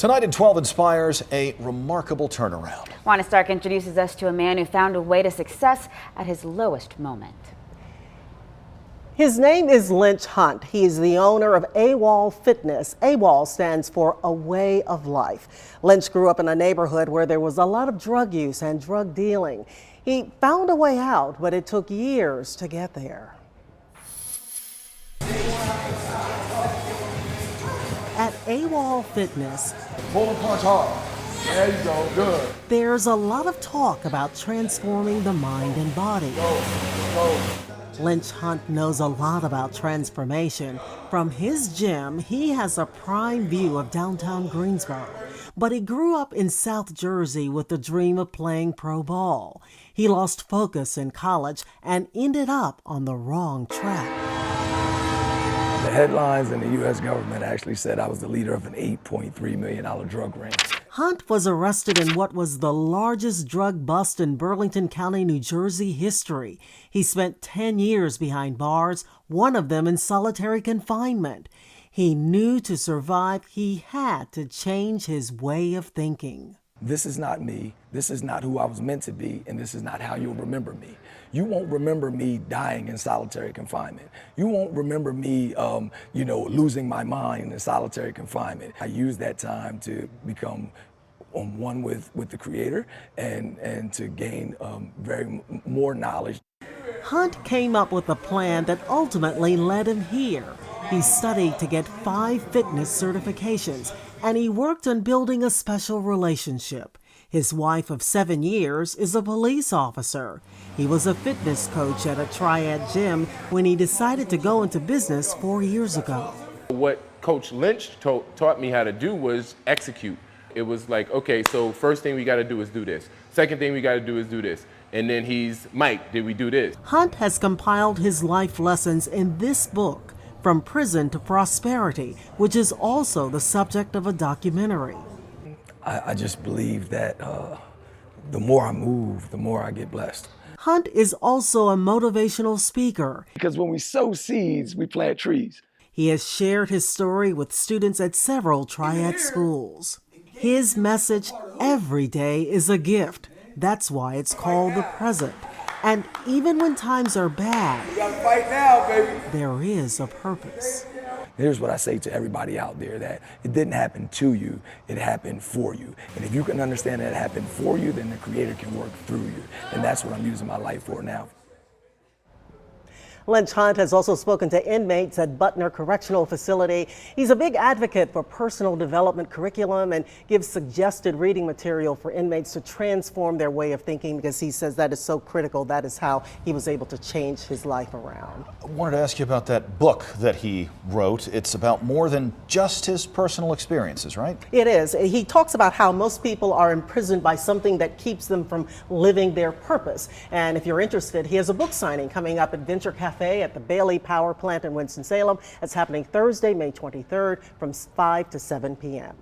Tonight at 12 inspires a remarkable turnaround. Wanda Stark introduces us to a man who found a way to success at his lowest moment. His name is Lynch Hunt. He is the owner of AWOL Fitness. AWOL stands for A Way of Life. Lynch grew up in a neighborhood where there was a lot of drug use and drug dealing. He found a way out, but it took years to get there. At AWOL Fitness, pull the punch hard. There you go, good. There's a lot of talk about transforming the mind and body. Go. Lynch Hunt knows a lot about transformation. From his gym, he has a prime view of downtown Greensboro. But he grew up in South Jersey with the dream of playing pro ball. He lost focus in college and ended up on the wrong track. The headlines in the U.S. government actually said I was the leader of an $8.3 million drug ring. Hunt was arrested in what was the largest drug bust in Burlington County, New Jersey history. He spent 10 years behind bars, one of them in solitary confinement. He knew to survive, he had to change his way of thinking. This is not me, this is not who I was meant to be, and this is not how you'll remember me. You won't remember me dying in solitary confinement. You won't remember me, losing my mind in solitary confinement. I used that time to become one with the Creator and to gain more knowledge. Hunt came up with a plan that ultimately led him here. He studied to get 5 fitness certifications, and he worked on building a special relationship. His wife of 7 years is a police officer. He was a fitness coach at a Triad gym when he decided to go into business 4 years ago. What Coach Lynch taught me how to do was execute. It was like, okay, so first thing we got to do is do this. Second thing we got to do is do this. And then he's, Mike, did we do this? Hunt has compiled his life lessons in this book, From Prison to Prosperity, which is also the subject of a documentary. I just believe that the more I move, the more I get blessed. Hunt is also a motivational speaker. Because when we sow seeds, we plant trees. He has shared his story with students at several Triad schools. His message, every day is a gift. That's why it's called The Present. And even when times are bad, we gotta fight now, baby. There is a purpose. Here's what I say to everybody out there, that it didn't happen to you, it happened for you. And if you can understand that it happened for you, then the Creator can work through you. And that's what I'm using my life for now. Lynch Hunt has also spoken to inmates at Butner Correctional Facility. He's a big advocate for personal development curriculum and gives suggested reading material for inmates to transform their way of thinking, because he says that is so critical. That is how he was able to change his life around. I wanted to ask you about that book that he wrote. It's about more than just his personal experiences, right? It is. He talks about how most people are imprisoned by something that keeps them from living their purpose. And if you're interested, he has a book signing coming up at Venture Cafe at the Bailey Power Plant in Winston-Salem. It's happening Thursday, May 23rd from 5 to 7 p.m.